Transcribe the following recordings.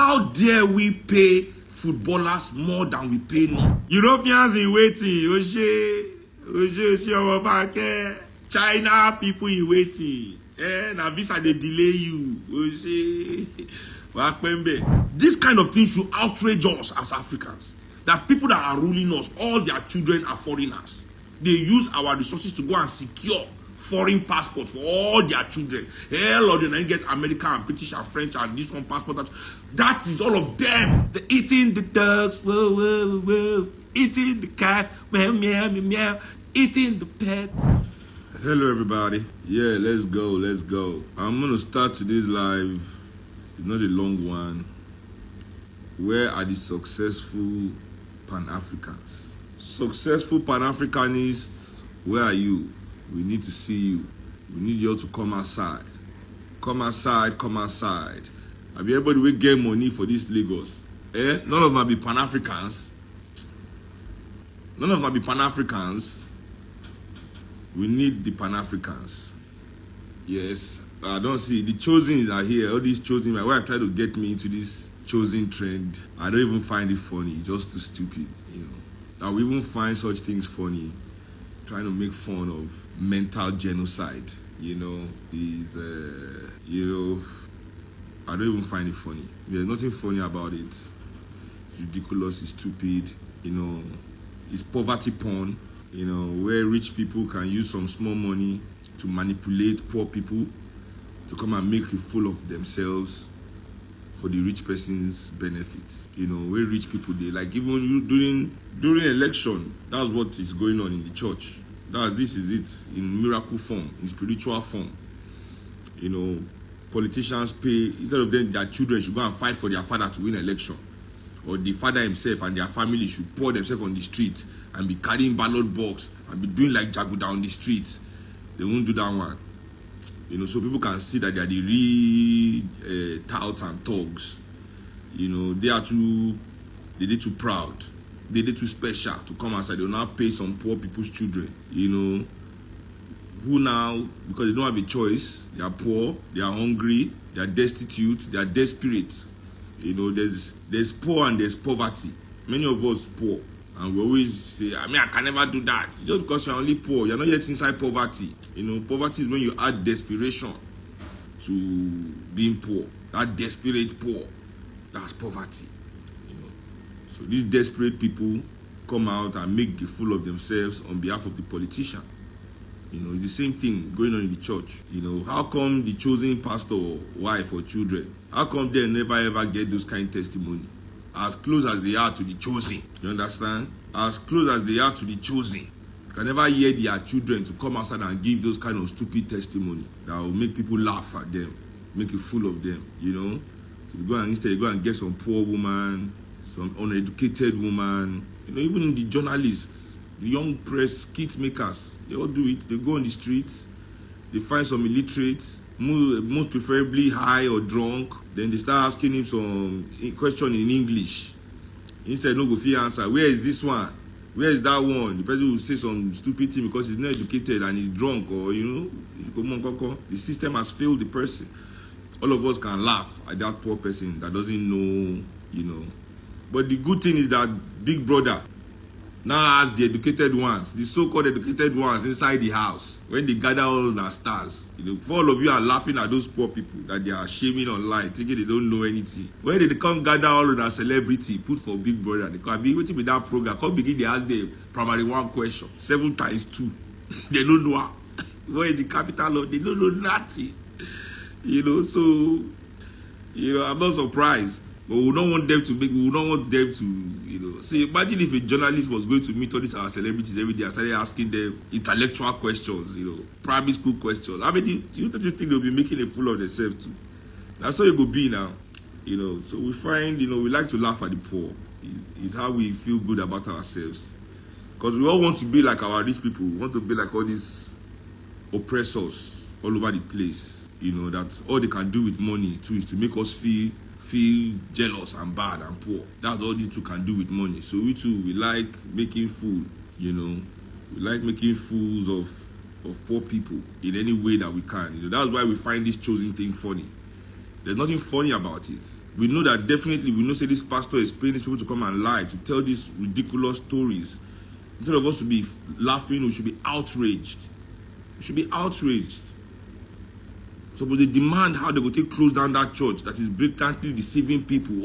How dare we pay footballers more than we pay non? Europeans in waiting. China people in waiting. Na visa they delay you. This kind of thing should outrage us as Africans. That people that are ruling us, all their children are foreigners. They use our resources to go and secure foreign passport for all their children. Hell, or they get American and British and French and this one passport. That is all of them. They're eating the dogs, whoa, whoa, whoa. Eating the cat, meow, meow, meow, eating the pets. Hello, everybody. Yeah, let's go. I'm going to start today's live. It's not a long one. Where are the successful Pan-Africans? Successful Pan-Africanists, where are you? We need to see you. We need you all to come outside. Come outside. I be everybody will get money for this Lagos. None of them be Pan-Africans. We need the Pan-Africans. Yes, I don't see. The chosen are here. All these chosen, my wife tried to get me into this chosen trend. I don't even find it funny. It's just too stupid, I will even find such things funny. Trying to make fun of mental genocide, I don't even find it funny. There's nothing funny about it. It's ridiculous, it's stupid, it's poverty porn, where rich people can use some small money to manipulate poor people to come and make a fool of themselves for the rich person's benefits. Where rich people, they like, even during election, that's what is going on in the church. This is it in miracle form, in spiritual form. Politicians pay, instead of them, their children should go and fight for their father to win election. Or the father himself and their family should pour themselves on the street and be carrying ballot box and be doing like Jaguda on the streets. They won't do that one. So people can see that they are the real touts and thugs. They're too proud. They're too special to come outside. They will now pay some poor people's children, who now, because they don't have a choice, they are poor, they are hungry, they are destitute, they are desperate. There's poor and there's poverty. Many of us poor. And we always say, I can never do that. Just because you're only poor, you're not yet inside poverty. Poverty is when you add desperation to being poor. That desperate poor, that's poverty. So these desperate people come out and make a fool of themselves on behalf of the politician. It's the same thing going on in the church. How come the chosen pastor or wife or children, how come they never ever get those kind of testimony? As close as they are to the chosen. You understand? As close as they are to the chosen. You can never hear their children to come outside and give those kind of stupid testimony that will make people laugh at them, make a fool of them, So instead go and get some poor woman, some uneducated woman, even in the journalists, the young press kit makers, they all do it. They go on the streets, they find some illiterates, most preferably high or drunk. Then they start asking him some question in English. Instead, no go fit answer. Where is this one? Where is that one? The person will say some stupid thing because he's not educated and he's drunk, or the system has failed the person. All of us can laugh at that poor person that doesn't know, But the good thing is that Big Brother now has the educated ones, the so-called educated ones inside the house. When they gather all our stars, for all of you are laughing at those poor people that they are shaming online, thinking they don't know anything. When they come gather all our celebrity, put for Big Brother, they can be waiting with that program. Come begin, they ask the primary one question, 7 times 2. They don't know how. Where is the capital of? They don't know nothing. So, I'm not surprised. But we don't want them to see, imagine if a journalist was going to meet all these our celebrities every day and started asking them intellectual questions, primary school questions. How many do you think they'll be making a fool of themselves too? That's how it will be now. So we find, we like to laugh at the poor. It's how we feel good about ourselves. Because we all want to be like our rich people. We want to be like all these oppressors all over the place. That all they can do with money too is to make us feel jealous and bad and poor. That's all these two can do with money. So we too, we like making fool, we like making fools of poor people in any way that we can. That's why we find this chosen thing funny. There's nothing funny about it. We know that definitely, we know say this pastor is paying these people to come and lie, to tell these ridiculous stories. Instead of us to be laughing, we should be outraged. We should be outraged. Suppose they demand how they go take close down that church that is blatantly deceiving people.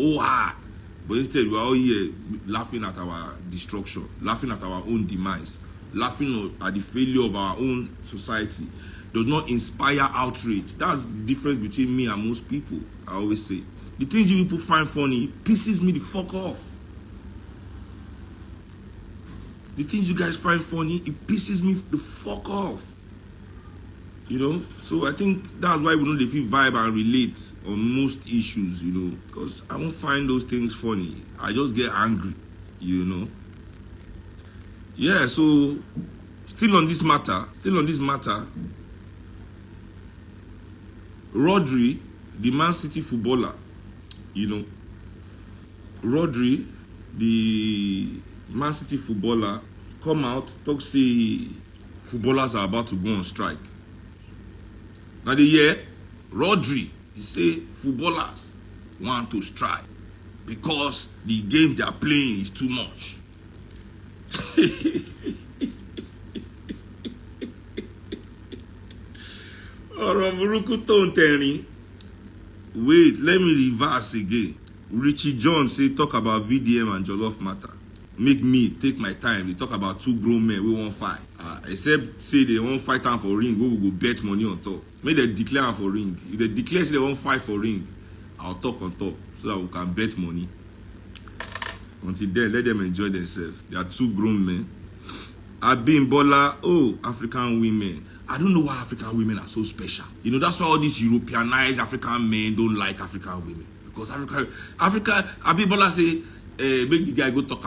But instead, we are all here laughing at our destruction, laughing at our own demise, laughing at the failure of our own society. Does not inspire outrage. That's the difference between me and most people. I always say, the things you people find funny pisses me the fuck off. The things you guys find funny, it pisses me the fuck off. You know, so I think that's why we know if you vibe and relate on most issues, you know, because I won't find those things funny. I just get angry, you know. Yeah, so still on this matter, Rodri, the Man City footballer, you know, Rodri, the Man City footballer, come out, talk say footballers are about to go on strike. Now the year, Rodri, he say footballers want to strike because the game they are playing is too much. Wait, let me reverse again. Richie John say talk about VDM and Jollof matter. Make me take my time. They talk about two grown men we won't fight. Except say they won't fight time for ring, we will go bet money on top. Make they declare for ring. If they declare say they won't fight for ring, I'll talk on top so that we can bet money. Until then, let them enjoy themselves. They are two grown men. Abimbola, oh, African women. I don't know why African women are so special. You know, that's why all these Europeanized African men don't like African women. Because Abimbola say, make the guy go talk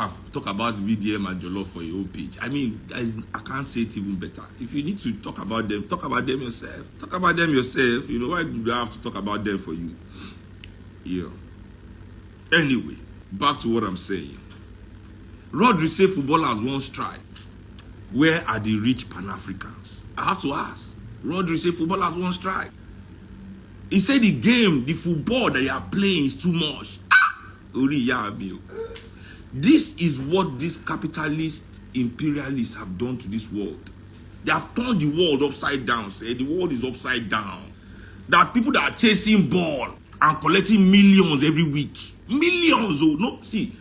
about VDM and Jollof for your own page. I mean, I can't say it even better. If you need to talk about them yourself. Talk about them yourself. You know, why do I have to talk about them for you? Yeah. Anyway, back to what I'm saying. Rodri say footballers won't strike. Where are the rich Pan-Africans? I have to ask. Rodri say footballers won't strike. He said the game, the football that they are playing is too much. This is what these capitalist imperialists have done to this world. They have turned the world upside down. Say the world is upside down. There are people that are chasing ball and collecting millions every week. Millions, oh no, see.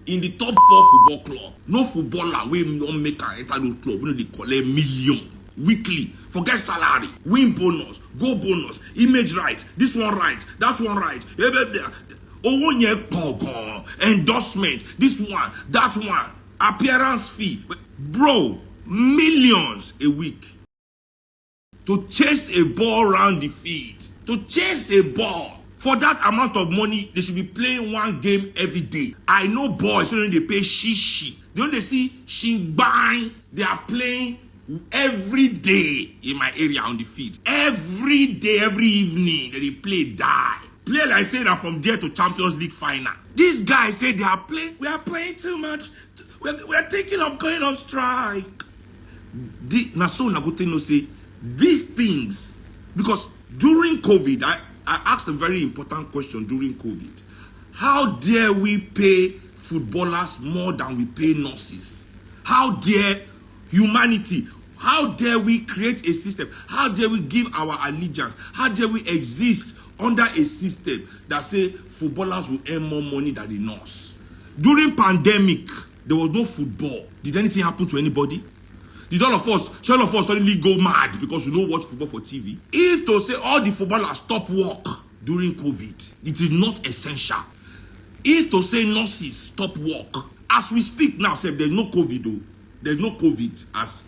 In the top 4 football club, no footballer will not make an enter those club. They collect million weekly. Forget salary, win bonus, go bonus, image right, this one right, that one right. Endorsement, this one, that one, appearance fee. Bro, millions a week to chase a ball around the field. To chase a ball. For that amount of money, they should be playing one game every day. I know boys when they pay shishi. They only see shibang. They are playing every day in my area on the field. Every day, every evening, they play die. Play like say that from there to Champions League final. These guys say they are playing. We are playing too much. We are thinking of going on strike. Naso Nagoteno say these things because during COVID, I asked a very important question during COVID. How dare we pay footballers more than we pay nurses? How dare humanity? How dare we create a system? How dare we give our allegiance? How dare we exist under a system that say footballers will earn more money than the nurse? During pandemic, there was no football. Did anything happen to anybody? Did all of us suddenly go mad because we don't watch football for TV? If to say all the footballers stop work during COVID, it is not essential. If to say nurses stop work, as we speak now, say there's no COVID though. There's no COVID as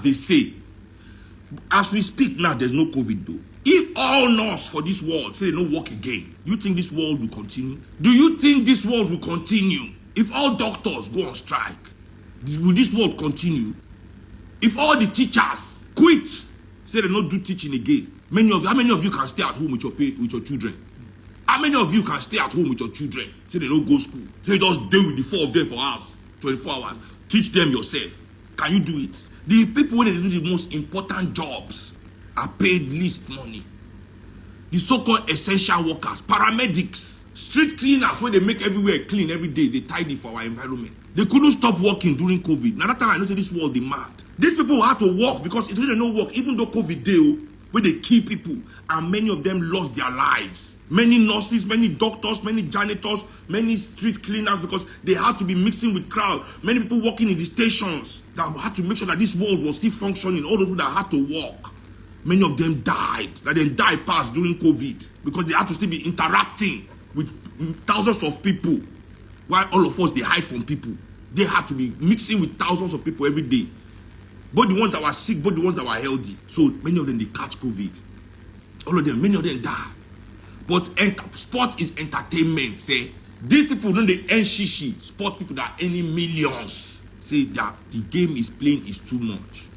they say. As we speak now, there's no COVID though. If all nurses for this world say they don't work again, do you think this world will continue? Do you think this world will continue? If all doctors go on strike, will this world continue? If all the teachers quit, say they don't do teaching again, how many of you can stay at home with your children? How many of you can stay at home with your children? Say they don't go school. Say you just deal with the 4 of them for hours, 24 hours. Teach them yourself. Can you do it? The people when they do the most important jobs are paid least money. The so-called essential workers, paramedics, street cleaners, where they make everywhere clean every day, they tidy for our environment. They couldn't stop working during COVID. Now that time I noticed this world demand. These people had to work because it didn't no work, even though COVID day, where they kill people, and many of them lost their lives. Many nurses, many doctors, many janitors, many street cleaners, because they had to be mixing with crowd. Many people working in the stations that had to make sure that this world was still functioning. All the people that had to work, many of them died. That they died past during COVID because they had to still be interacting with thousands of people, while all of us, they hide from people. They had to be mixing with thousands of people every day. Both the ones that were sick, both the ones that were healthy. So many of them, they catch COVID. All of them, many of them die. But sport is entertainment. Say, these people don't they earn shishi. Sport people that are earning millions. Say that the game is playing is too much.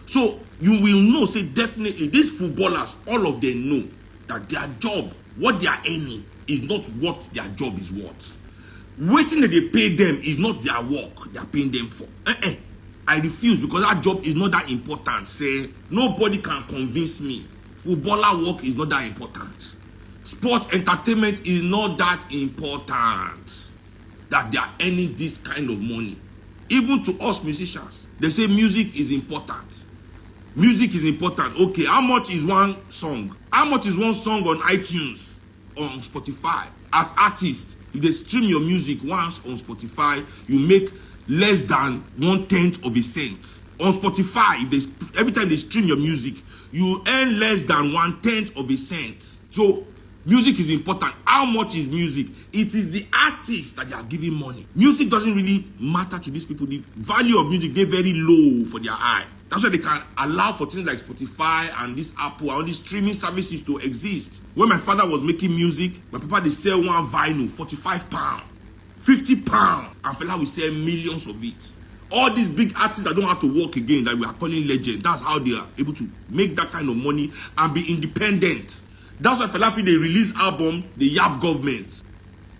So you will know, say definitely, these footballers, all of them know that their job, what they are earning, is not what their job is worth. Waiting that they pay them is not their work they are paying them for. I refuse, because that job is not that important. Say, nobody can convince me. Footballer work is not that important. Sport entertainment is not that important. That they are earning this kind of money. Even to us musicians, they say music is important. Music is important. Okay, how much is one song? How much is one song on iTunes, on Spotify? As artists, if they stream your music once on Spotify, you make less than 1/10 of a cent. On Spotify, if every time they stream your music, you earn less than 1/10 of a cent. So music is important. How much is music? It is the artist that they are giving money. Music doesn't really matter to these people. The value of music, they're very low for their eye. That's why they can allow for things like Spotify and this Apple and all these streaming services to exist. When my father was making music, my papa, they sell one vinyl, £45, £50, and fella will sell millions of it. All these big artists that don't have to work again, that we are calling legend, that's how they are able to make that kind of money and be independent. That's why fella feel they release album, they yap government,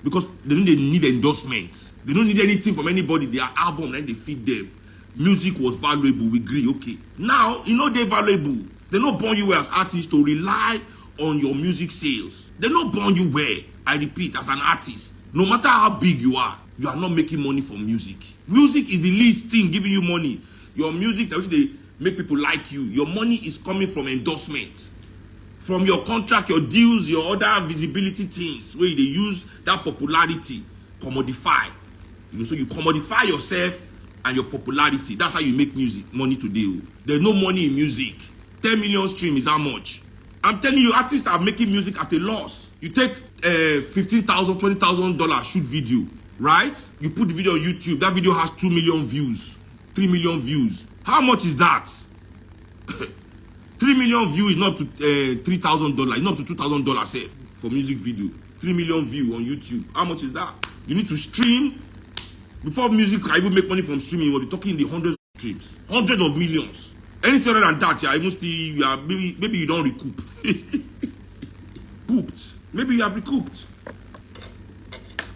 because they need endorsements. They don't need anything from anybody. Their album, then they feed them. Music was valuable, we agree, okay. Now, you know they're valuable. They don't born you as artists to rely on your music sales. They don't born you where, I repeat, as an artist. No matter how big you are not making money from music. Music is the least thing giving you money. Your music, that they make people like you. Your money is coming from endorsement. From your contract, your deals, your other visibility things, where they use that popularity, commodify. You know, so you commodify yourself and your popularity. That's how you make music money today. There's no money in music. 10 million streams is how much? I'm telling you, artists are making music at a loss. You take $15,000, $20,000 shoot video, right? You put the video on YouTube. That video has 2 million views, 3 million views. How much is that? 3 million views is not to $3,000. It's not to $2,000 safe for music video. 3 million views on YouTube. How much is that? You need to stream. Before music can even make money from streaming, we'll be talking in the hundreds of streams, hundreds of millions. Anything other than that, yeah, even still, maybe you don't recoup. Cooped. Maybe you have recouped.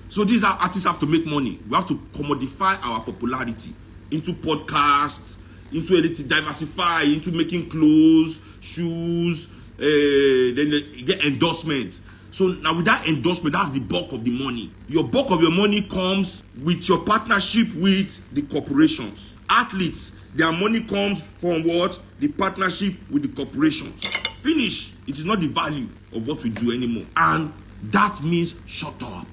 So these are artists have to make money. We have to commodify our popularity into podcasts, into editing, diversify, into making clothes, shoes, then you get endorsement. So now with that endorsement, that's the bulk of the money. Your bulk of your money comes with your partnership with the corporations. Athletes, their money comes from what? The partnership with the corporations. Finish. It is not the value of what we do anymore. And that means shut up.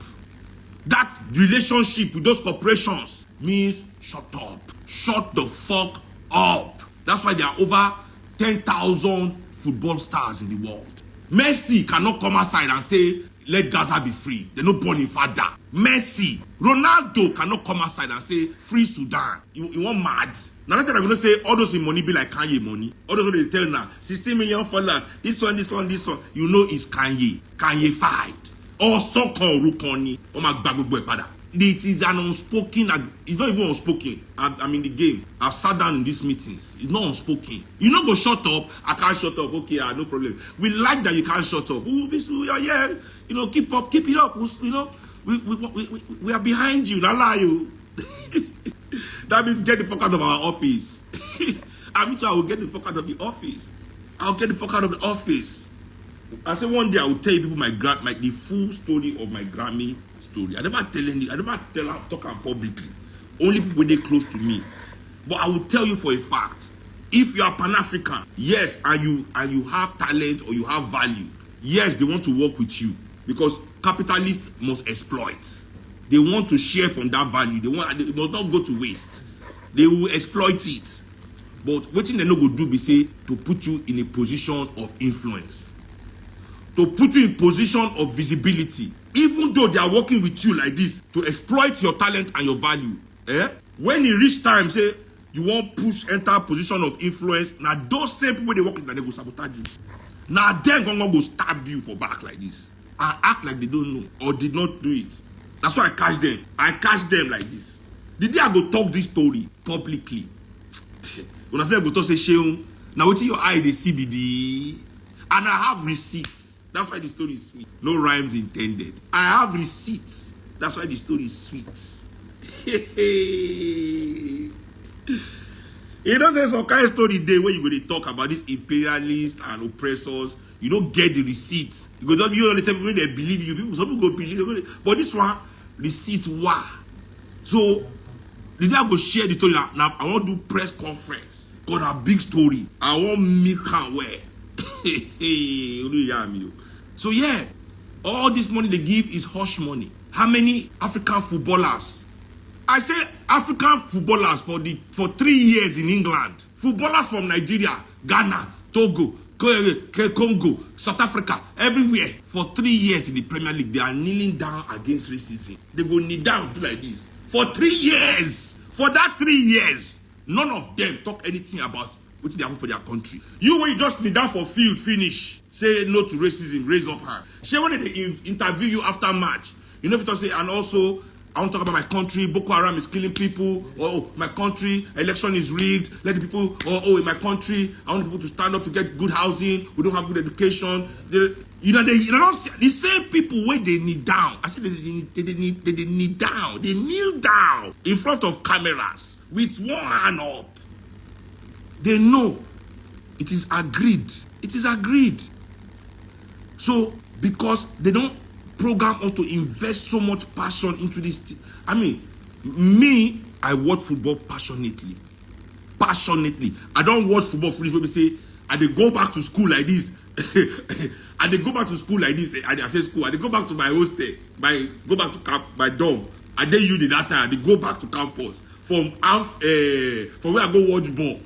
That relationship with those corporations means shut up. Shut the fuck up. That's why there are over 10,000 football stars in the world. Messi cannot come outside and say, let Gaza be free. They're not born in father. Messi. Ronaldo cannot come outside and say, free Sudan. You want mad? Now that I'm going to say, all those in money be like Kanye money. All those they tell now, 16 million followers. This one. You know it's Kanye. Kanye fight. Or Sokon Rukoni. Oh my God, it is an unspoken, it's not even unspoken. I'm in the game. I've sat down in these meetings. It's not unspoken. You not go shut up. I can't shut up. Okay, no problem. We like that you can't shut up. We are here. You know, keep it up. You know, we are behind you. Not lie you. That means get the fuck out of our office. I will get the fuck out of the office. I'll get the fuck out of the office. I say one day I will tell you people the full story of my Grammy story. I never talk am publicly. Only people they close to me. But I will tell you for a fact, if you are Pan-African, yes, and you have talent or you have value, yes, they want to work with you because capitalists must exploit. They want to share from that value. It must not go to waste. They will exploit it. But what they no go do be say to put you in a position of influence, to put you in position of visibility, even though they are working with you like this to exploit your talent and your value. When it reach time, say you won't push enter position of influence. Now those same people they work with, they go sabotage you. Now them gonna go stab you for back like this and act like they don't know or did not do it. That's why I catch them. I catch them like this. The day I go talk this story publicly, when I say I go talk say Seun, now what's your eye they CBD, and I have receipts. That's why the story is sweet. No rhymes intended. I have receipts. That's why the story is sweet. You know, there's some kind of story there where you're going to talk about these imperialists and oppressors. You don't get the receipts. Because don't you only tell people they believe you. People, some people go believe. But this one, receipts, wow. So, the day I go share the story now, I want to do press conference. Got a big story. I want make her wear. So yeah, all this money they give is hush money. How many African footballers? I say African footballers for 3 years in England. Footballers from Nigeria, Ghana, Togo, Congo, South Africa, everywhere. For 3 years in the Premier League, they are kneeling down against racism. They go kneel down do like this. For 3 years. For that 3 years, none of them talk anything about what they happen for their country. You when you just kneel down for field, finish. Say no to racism, raise up hand. Say when they interview you after match, you know if you say, and also I want to talk about my country, Boko Haram is killing people, oh, my country, election is rigged, let the people, oh, in my country, I want people to stand up to get good housing, we don't have good education. The same people where they kneel down. I said they kneel down. They kneel down in front of cameras with one hand up. They know it is agreed. It is agreed. So, because they don't program us to invest so much passion into this. I mean, me, I watch football passionately. Passionately. I don't watch football for this. Say, and they go back to school like this. And they go back to school like this. And I say school. And they go back to my hostel. Go back to camp, my dorm. And then you did that time. They go back to campus. From where I go watch ball.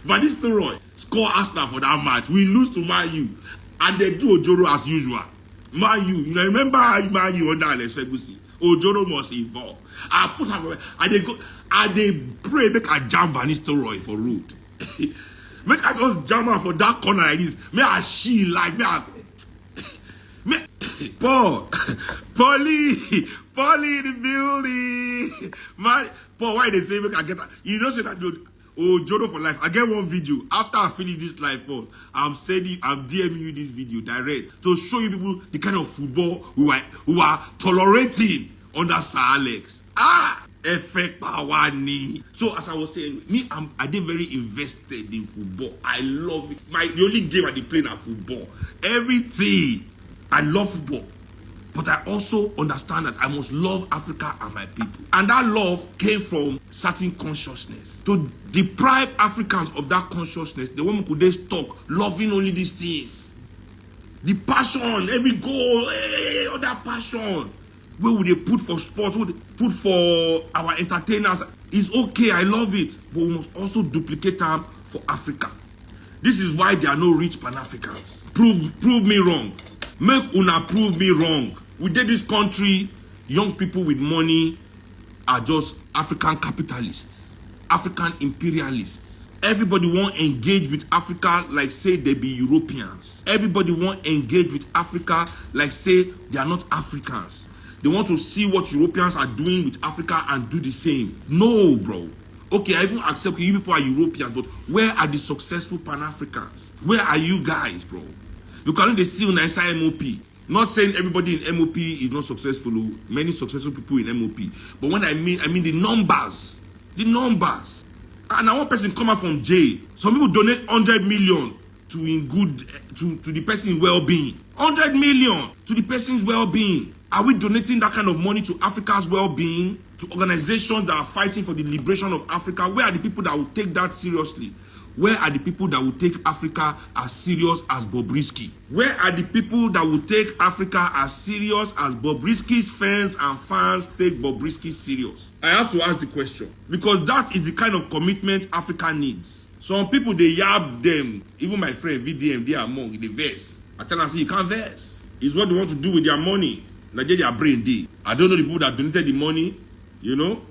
Van Nistelrooy score Arsenal for that match. We lose to Man U. And they do Ojoro as usual. Man U, you know, remember Man U under Alex Ferguson? Ojoro must involve. I put her and they go and they pray make I jam Van Nistelrooy for road. Make I just jam her for that corner like this. Make I she like Paul in the building. Man, Paul, why they say make I get that? You know say that dude. Oh, Joro for life. I get one video. After I finish this live phone, I'm DMing you this video direct to show you people the kind of football who are tolerating under Sir Alex. Effect power ni. So as I was saying, I did very invested in football. I love it. The only game I did play na football. Everything. I love football. But I also understand that I must love Africa and my people. And that love came from certain consciousness. To deprive Africans of that consciousness, the woman could they stop loving only these things. The passion, every goal, all that passion. Where would they put for sports? What would they put for our entertainers? It's okay, I love it. But we must also duplicate them for Africa. This is why there are no rich Pan-Africans. Prove me wrong. Make una prove me wrong. Within this country, young people with money are just African capitalists, African imperialists. Everybody want engage with Africa like say they be Europeans. Everybody want engage with Africa like say they are not Africans. They want to see what Europeans are doing with Africa and do the same. No, bro. Okay, I even accept you people are Europeans, but where are the successful Pan-Africans? Where are you guys, bro? You cannot see on inside MOP. Not saying everybody in MOP is not successful. Many successful people in MOP. But when I mean the numbers. The numbers. And now one person come out from jail. Some people donate 100 million to the person's well-being. 100 million to the person's well-being. Are we donating that kind of money to Africa's well-being, to organizations that are fighting for the liberation of Africa? Where are the people that will take that seriously? Where are the people that will take Africa as serious as Bobrisky? Where are the people that will take Africa as serious as Bobrisky's fans and fans take Bobrisky serious? I have to ask the question, because that is the kind of commitment Africa needs. Some people, they yab them. Even my friend VDM, they are among the verse. I tell them, say, you can't verse. It's what they want to do with their money. Nigeria brain day. I don't know the people that donated the money, you know.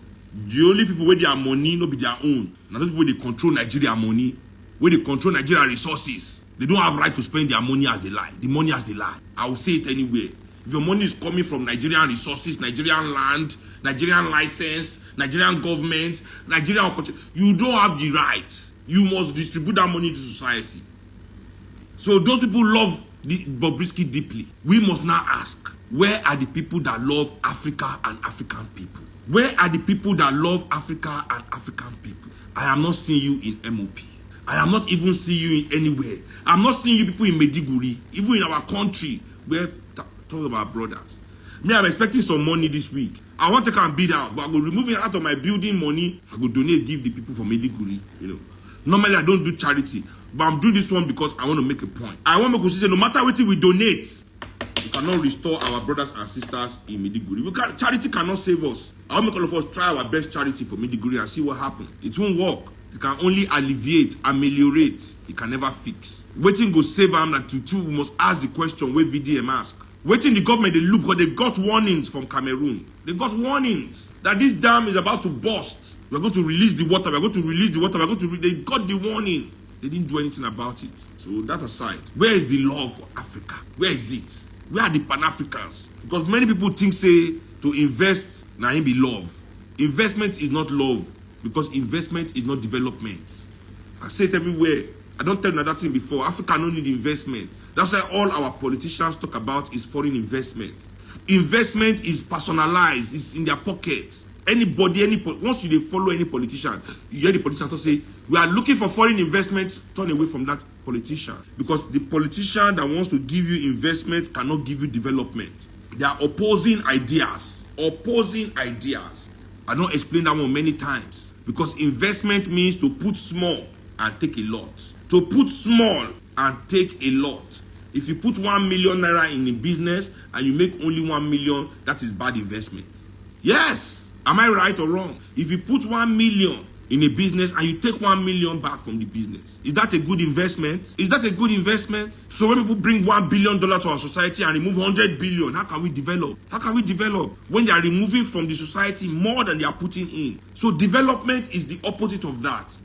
The only people where their money no be their own. Now those people they control Nigeria money, where they control Nigeria resources. They don't have right to spend their money as they lie. The money as they lie. I will say it anyway. If your money is coming from Nigerian resources, Nigerian land, Nigerian license, Nigerian government, Nigerian opportunity, you don't have the right. You must distribute that money to society. So those people love Bobrisky deeply. We must now ask, where are the people that love Africa and African people? Where are the people that love Africa and African people? I am not seeing you in MOP. I am not even seeing you in anywhere. I'm not seeing you people in Mediguri, even in our country, where talk about brothers. Me, I'm expecting some money this week. I want to come bid out, but I go remove it out of my building money. I go donate, give the people from Mediguri. You know, normally I don't do charity, but I'm doing this one because I want to make a point. I want to say, no matter what we donate, we cannot restore our brothers and sisters in Mediguri. Charity cannot save us. I want to make all of us try our best charity for Mediguri and see what happens. It won't work. It can only alleviate, ameliorate. It can never fix. Waiting go save them. That we must ask the question where VDM ask. Waiting the government, they look, because they got warnings from Cameroon. They got warnings that this dam is about to burst. We're going to release the water. We're going to release the water. They got the warning. They didn't do anything about it. So that aside, where is the love for Africa? Where is it? Where are the Pan-Africans? Because many people think, say, to invest, now be love. Investment is not love, because investment is not development. I say it everywhere. I don't tell you another thing before. Africa don't need investment. That's why all our politicians talk about is foreign investment. Investment is personalized. It's in their pockets. Anybody, once you follow any politician, you hear the politician to say, we are looking for foreign investment, turn away from that politician. Because the politician that wants to give you investment cannot give you development. They are opposing ideas. Opposing ideas. I don't explain that one many times. Because investment means to put small and take a lot. To put small and take a lot. If you put 1 million naira in a business and you make only 1 million, that is bad investment. Yes. Am I right or wrong? If you put 1 million in a business and you take 1 million back from the business, is that a good investment? Is that a good investment? So when people bring $1 billion to our society and remove 100 billion, how can we develop? How can we develop when they are removing from the society more than they are putting in? So development is the opposite of that.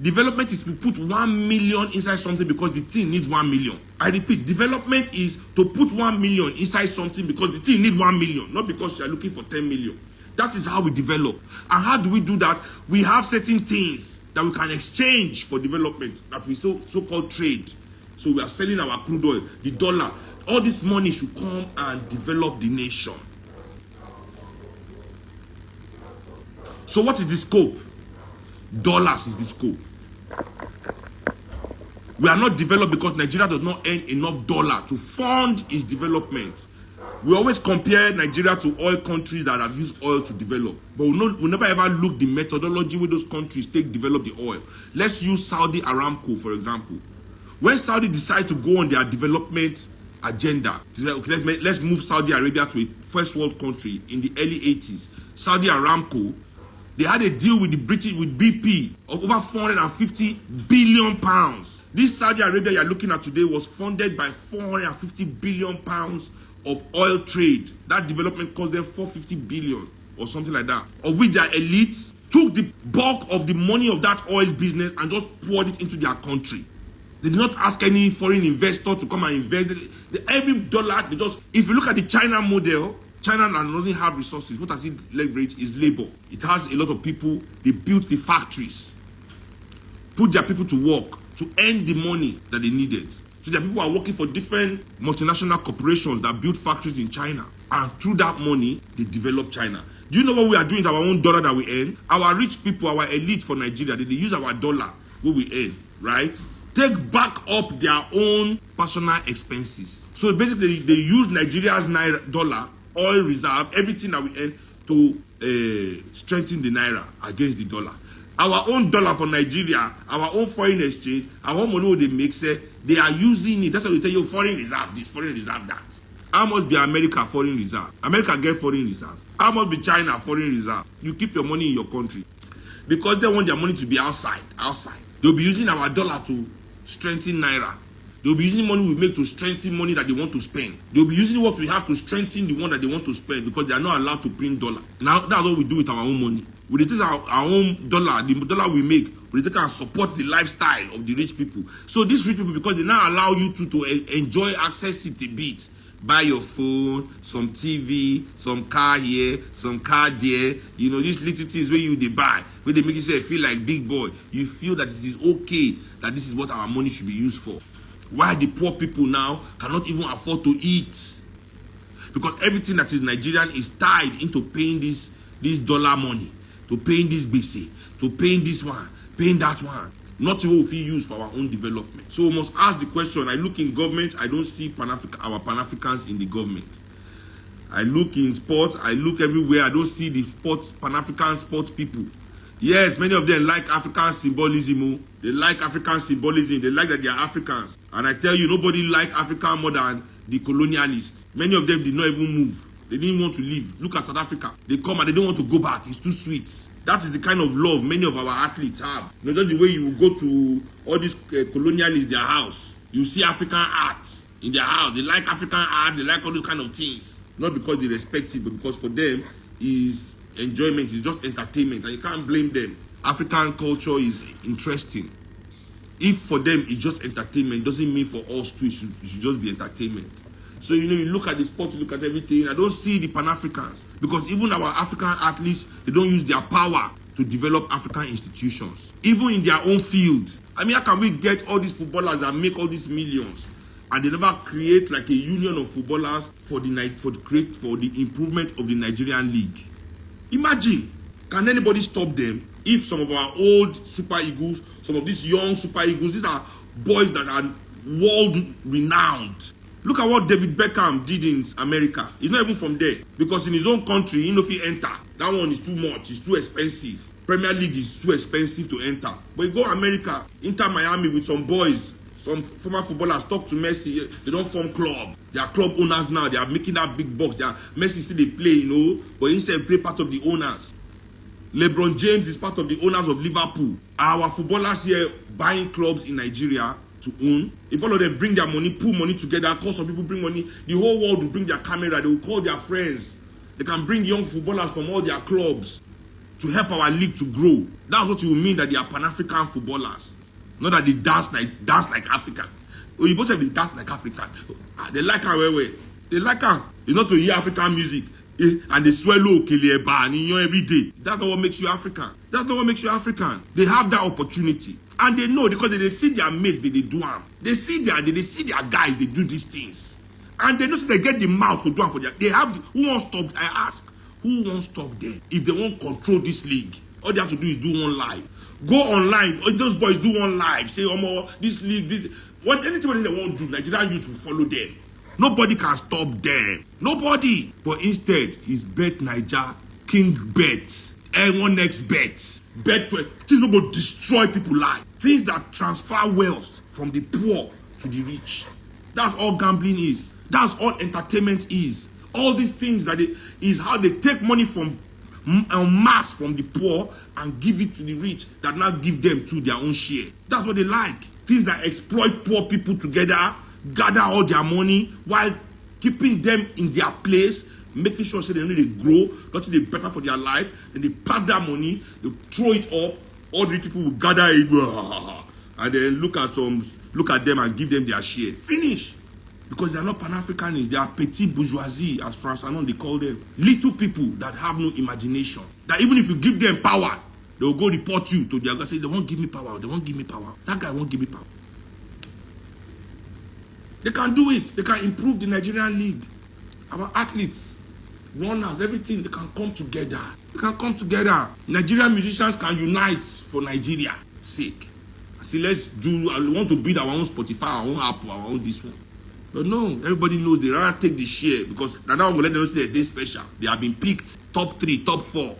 Development is to put 1 million inside something because the thing needs 1 million. I repeat, development is to put 1 million inside something because the thing needs 1 million, not because you are looking for 10 million. That is how we develop. And how do we do that? We have certain things that we can exchange for development, that we so-called trade. So we are selling our crude oil, the dollar. All this money should come and develop the nation. So what is the scope? Dollars is the scope. We are not developed because Nigeria does not earn enough dollar to fund its development. We always compare Nigeria to oil countries that have used oil to develop. But we never ever look the methodology where those countries develop the oil. Let's use Saudi Aramco, for example. When Saudi decide to go on their development agenda, okay, let's move Saudi Arabia to a first world country in the early 80s. Saudi Aramco, they had a deal with the British, with BP, of over 450 billion pounds. This Saudi Arabia you're looking at today was funded by 450 billion pounds of oil trade. That development cost them 450 billion or something like that, of which their elites took the bulk of the money of that oil business and just poured it into their country. They did not ask any foreign investor to come and invest. Every dollar, they just, if you look at the China model, China doesn't have resources. What has it leveraged is labor. It has a lot of people. They built the factories, put their people to work to earn the money that they needed. So their people are working for different multinational corporations that build factories in China. And through that money, they develop China. Do you know what we are doing with our own dollar that we earn? Our rich people, our elite for Nigeria, they use our dollar what we earn, right? take back up their own personal expenses. So basically, they use Nigeria's naira, dollar, oil reserve, everything that we earn to strengthen the naira against the dollar. Our own dollar for Nigeria, our own foreign exchange, our own money they make, say they are using it. That's why they tell you foreign reserve this, foreign reserve that. How much be America foreign reserve? America get foreign reserve. How much be China foreign reserve? You keep your money in your country. Because they want their money to be outside. They'll be using our dollar to strengthen naira. They'll be using money we make to strengthen money that they want to spend. They'll be using what we have to strengthen the one that they want to spend because they are not allowed to print dollar. Now that's what we do with our own money. We take our own dollar, the dollar we make, we take and support the lifestyle of the rich people. So these rich people, because they now allow you to enjoy access it a bit. Buy your phone, some TV, some car here, some car there. You know, these little things where they buy, where they make you say feel like big boy. You feel that it is okay, that this is what our money should be used for. Why the poor people now cannot even afford to eat? Because everything that is Nigerian is tied into paying this dollar money, to paying this basic, to paying this one, paying that one. Nothing what we use for our own development. So we must ask the question. I look in government, I don't see our Pan-Africans in the government. I look in sports, I look everywhere, I don't see the Pan-African sports people. Yes, many of them like African symbolism. They like African symbolism. They like that they are Africans. And I tell you, nobody like Africa more than the colonialists. Many of them did not even move. They didn't want to leave. Look at South Africa. They come and they don't want to go back. It's too sweet. That is the kind of love many of our athletes have. You know, just the way you go to all these colonialists, their house. You see African art in their house. They like African art. They like all those kind of things. Not because they respect it, but because for them is enjoyment. It's just entertainment. And you can't blame them. African culture is interesting. If for them it's just entertainment, doesn't mean for us too it should just be entertainment. So, you know, you look at the sport, you look at everything. I don't see the Pan-Africans. Because even our African athletes, they don't use their power to develop African institutions. Even in their own field. I mean, how can we get all these footballers that make all these millions and they never create like a union of footballers for the improvement of the Nigerian league? Imagine, can anybody stop them? If some of our old Super Eagles, some of these young Super Eagles, these are boys that are world renowned. Look at what David Beckham did in America. He's not even from there. Because in his own country, he know if he enter. That one is too much. It's too expensive. Premier League is too expensive to enter. But you go America, Inter Miami with some boys, some former footballers talk to Messi. They don't form club. They are club owners now. They are making that big bucks. Messi still they play, you know. But instead play part of the owners. LeBron James is part of the owners of Liverpool. Our footballers here buying clubs in Nigeria to own. If all of them bring their money, pool money together, call some people bring money, the whole world will bring their camera, they will call their friends. They can bring young footballers from all their clubs to help our league to grow. That's what it will mean that they are Pan-African footballers. Not that they dance like African. Oh, you both say they dance like African. They like her way. They like her. It's not to hear African music. And they swallow Keleba and every day. That's not what makes you African. That's not what makes you African. They have that opportunity. And they know because they see their mates, they do them. They see their guys, they do these things. And they know so they get the mouth to do them for their. They have who won't stop? I ask, who won't stop them? If they won't control this league, all they have to do is do one live. Go online. Those boys do one live. Say, this league, this anything they won't do, Nigerian youth will follow them. Nobody can stop them. Nobody. But instead, it's Bet Niger, King Bet, everyone next bet. Bet things not going to destroy people's lives. Things that transfer wealth from the poor to the rich. That's all gambling is. That's all entertainment is. All these things is how they take money from mass from the poor and give it to the rich that now give them to their own share. That's what they like. Things that exploit poor people together, gather all their money while keeping them in their place, making sure so they know they grow, nothing they better for their life. Then they pack that money, they throw it up, all the people will gather it, and then look at them and give them their share. Finish. Because they are not Pan-Africanists, they are petit bourgeoisie, as France Anon they call them. Little people that have no imagination. That even if you give them power, they will go report you to their guy, say they won't give me power, they won't give me power. That guy won't give me power. They can do it. They can improve the Nigerian league. Our athletes, runners, everything, they can come together. They can come together. Nigerian musicians can unite for Nigeria's sake. See, I want to build our own Spotify, our own Apple, our own this one. But no, everybody knows they rather take the share because now I'm going to let them know they're special. They have been picked top 3, top 4.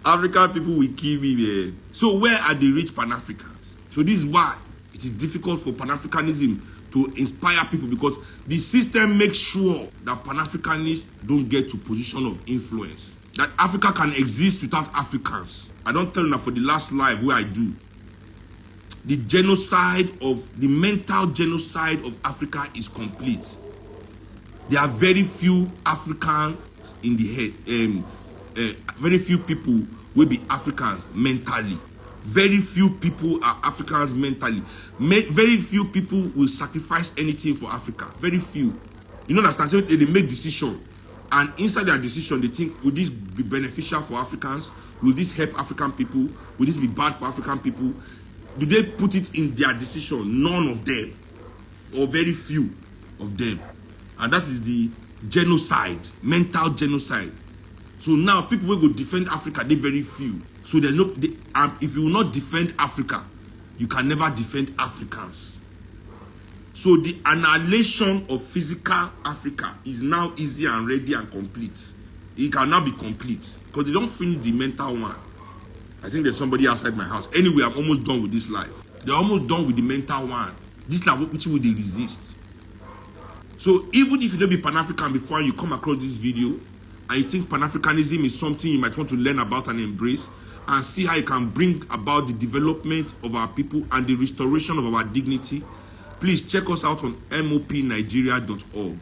African people will kill me, man. So where are the rich Pan-Africans? So this is why it is difficult for Pan-Africanism to inspire people, because the system makes sure that Pan-Africanists don't get to position of influence. That Africa can exist without Africans. I don't tell you that for the last live where I do. The mental genocide of Africa is complete. There are very few Africans in the head. Very few people will be Africans mentally. Very few people are Africans mentally. Very few people will sacrifice anything for Africa. Very few. You know, understand? So they make decision, and inside their decision, they think, will this be beneficial for Africans? Will this help African people? Will this be bad for African people? Do they put it in their decision? None of them, or very few of them. And that is the genocide, mental genocide. So now people will go defend Africa, they very few. So if you will not defend Africa, you can never defend Africans. So the annihilation of physical Africa is now easy and ready and complete. It can now be complete because they don't finish the mental one. I think there's somebody outside my house. Anyway, I'm almost done with this life. They're almost done with the mental one. This life, which will they resist? So even if you don't be Pan-African before you come across this video, and you think Pan-Africanism is something you might want to learn about and embrace, and see how you can bring about the development of our people and the restoration of our dignity, please check us out on mopnigeria.org.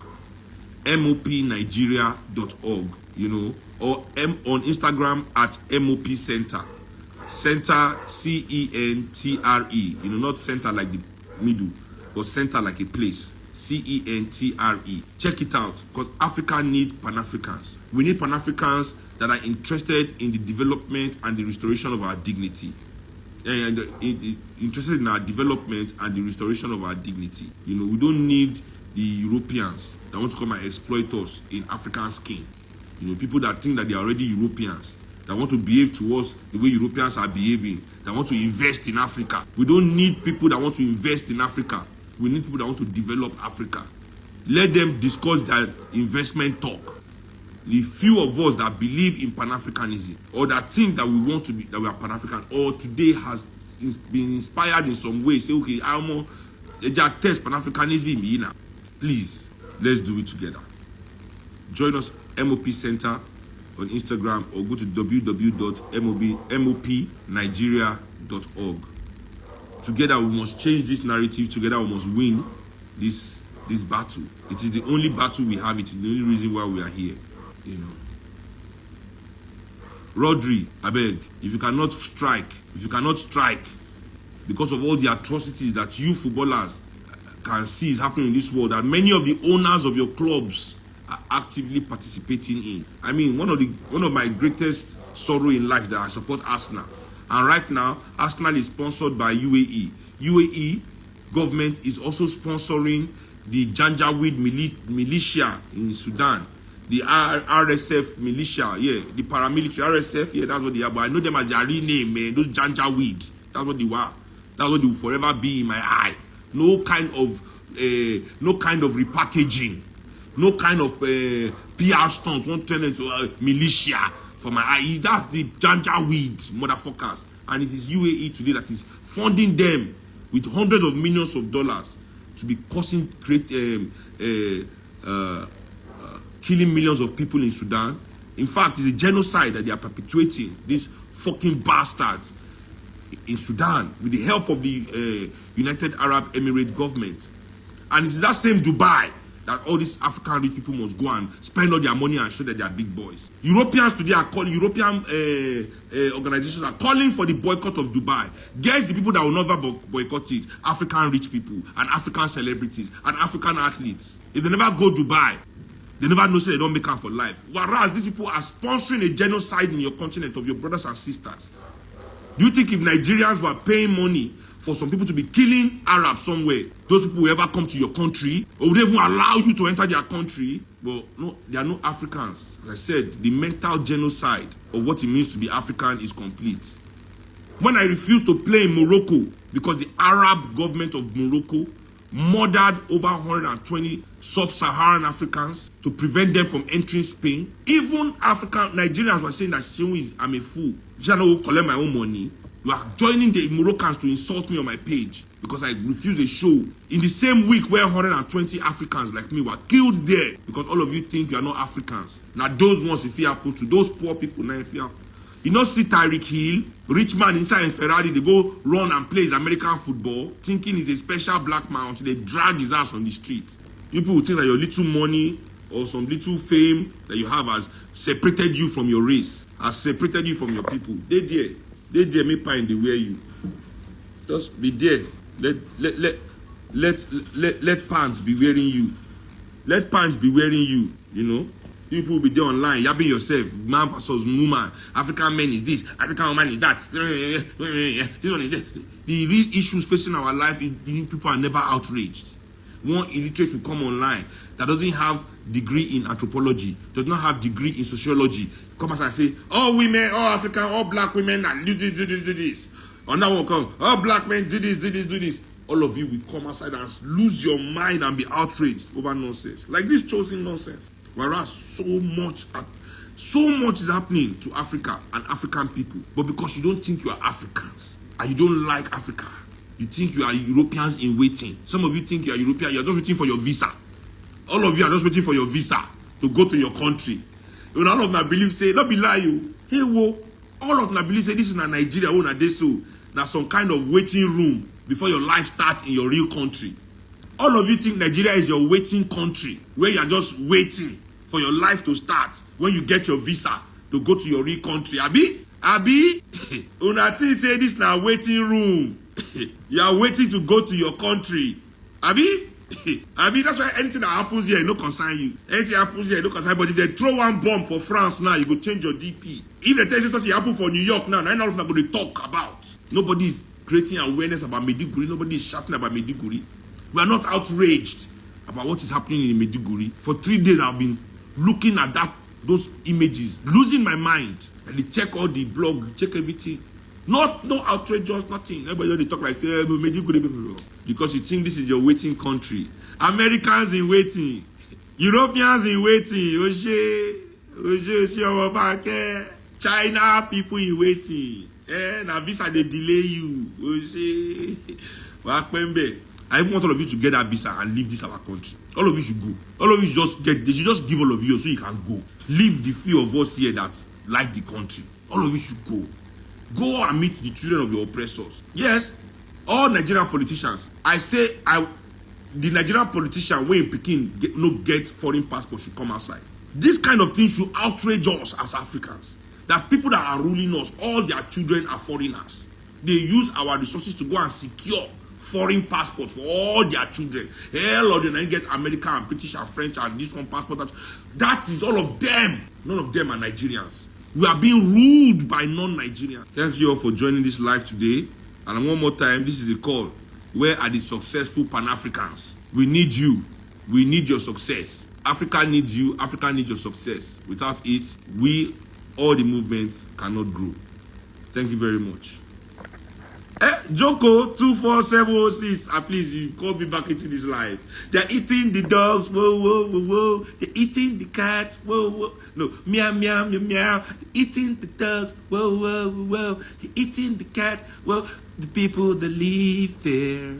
mopnigeria.org, you know, or on Instagram at MOP Center. Center, CENTRE, you know, not center like the middle, but center like a place. CENTRE. Check it out, because Africa needs Pan-Africans. We need Pan-Africans that are interested in the development and the restoration of our dignity. And interested in our development and the restoration of our dignity. You know, we don't need the Europeans that want to come and exploit us in African skin. You know, people that think that they are already Europeans, that want to behave to us the way Europeans are behaving, that want to invest in Africa. We don't need people that want to invest in Africa. We need people that want to develop Africa. Let them discuss their investment talk. The few of us that believe in Pan-Africanism, or that think that we want to be, that we are Pan-African, or today has been inspired in some way, say, okay, I'm more test Pan-Africanism, you know. Please, let's do it together. Join us, MOP Center, on Instagram, or go to www.mopnigeria.org. Together we must change this narrative. Together we must win this battle. It is the only battle we have. It is the only reason why we are here. You know. Rodri, I beg, if you cannot strike because of all the atrocities that you footballers can see is happening in this world, that many of the owners of your clubs are actively participating in. I mean, one of my greatest sorrow in life that I support Arsenal. And right now, Arsenal is sponsored by UAE. UAE government is also sponsoring the Janjaweed militia in Sudan. The RSF militia, yeah, the paramilitary RSF, yeah, that's what they are. But I know them as their real name, man. Those Janjaweed, that's what they were. That's what they will forever be in my eye. No kind of repackaging, no kind of PR stunt. Won't turn into a militia for my eye. That's the Janjaweed motherfuckers, and it is UAE today that is funding them with hundreds of millions of dollars to be causing killing millions of people in Sudan. In fact, it's a genocide that they are perpetuating, these fucking bastards in Sudan, with the help of the United Arab Emirates government. And it's that same Dubai that all these African rich people must go and spend all their money and show that they are big boys. Europeans today are calling, European organizations are calling for the boycott of Dubai. Guess the people that will never boycott it? African rich people and African celebrities and African athletes. If they never go Dubai, they never know, so they don't make up for life. Whereas these people are sponsoring a genocide in your continent of your brothers and sisters. Do you think if Nigerians were paying money for some people to be killing Arabs somewhere, those people will ever come to your country? Or would they even allow you to enter their country? Well, no, they are no Africans. As I said, the mental genocide of what it means to be African is complete. When I refused to play in Morocco because the Arab government of Morocco murdered over 120 sub-Saharan Africans to prevent them from entering Spain. Even African Nigerians were saying that I'm a fool. I will collect my own money. You are joining the Moroccans to insult me on my page because I refused a show in the same week where 120 Africans like me were killed there because all of you think you are not Africans. Now those ones, if it happen to those poor people, now if it happen. You know, see Tyreek Hill, rich man inside a Ferrari, they go run and play his American football, thinking he's a special black man until they drag his ass on the street. People will think that your little money or some little fame that you have has separated you from your race, has separated you from your people. They dare make pine they wear you. Just be there. Let pants be wearing you. Let pants be wearing you, you know. People will be there online, yabbing yourself, man versus woman, African men is this, African woman is that. This one is that. The real issues facing our life, people are never outraged. One illiterate will come online that doesn't have degree in anthropology, does not have degree in sociology, come as I say, all women, all African, all black women, and do this. On that one come, all black men do this. All of you will come outside and lose your mind and be outraged over nonsense. Like this chosen nonsense. Whereas so much is happening to Africa and African people. But because you don't think you are Africans and you don't like Africa, you think you are Europeans in waiting. Some of you think you are European, you are just waiting for your visa. All of you are just waiting for your visa to go to your country. And all of them believe say, not be lie you. Hey, whoa. All of them believe say this is not Nigeria, oh, not this so. That's some kind of waiting room before your life starts in your real country. All of you think Nigeria is your waiting country, where you are just waiting for your life to start when you get your visa to go to your real country. Abi? Una think say this na waiting room. You are waiting to go to your country. Abi? That's why anything that happens here, no concern you. Anything happens here, no concern. But if they throw one bomb for France now, you go change your DP. If they tell you something happen for New York now, none of them are going to talk about. Nobody is creating awareness about Maiduguri. Nobody is shouting about Maiduguri. We are not outraged about what is happening in Maiduguri. For 3 days, I've been looking at those images, losing my mind. And they check all the blog, check everything. No outrageous, nothing. Everybody talk like say Maiduguri because you think this is your waiting country. Americans in waiting, Europeans in waiting. China people in waiting. Now visa they delay you. I want all of you to get that visa and leave this our country. All of you should go. All of you should just give all of you so you can go. Leave the few of us here that like the country. All of you should go. Go and meet the children of your oppressors. Yes, all Nigerian politicians. The Nigerian politician when Pekin get foreign passport should come outside. This kind of thing should outrage us as Africans. That people that are ruling us, all their children are foreigners. They use our resources to go and secure foreign passport for all their children. Hell, or they get American and British and French and this one passport. That is all of them. None of them are Nigerians. We are being ruled by non-Nigerians. Thank you all for joining this live today. And one more time, this is a call. Where are the successful Pan-Africans? We need you. We need your success. Africa needs you. Africa needs your success. Without it, all the movements cannot grow. Thank you very much. Joko 24706. Please, you called me back into this live. They're eating the dogs. Whoa, whoa, whoa, whoa. They're eating the cats. Whoa, whoa. No, meow, meow, meow, meow. They're eating the dogs. Whoa, whoa, whoa, whoa. They're eating the cats. Whoa, the people that live there.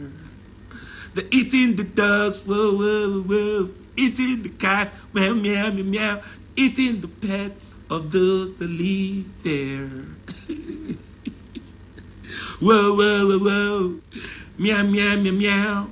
They're eating the dogs. Whoa, whoa, whoa. Eating the cat. Meow, meow, meow, meow. Eating the pets of those that live there. Whoa, whoa, whoa, whoa. Meow, meow, meow, meow.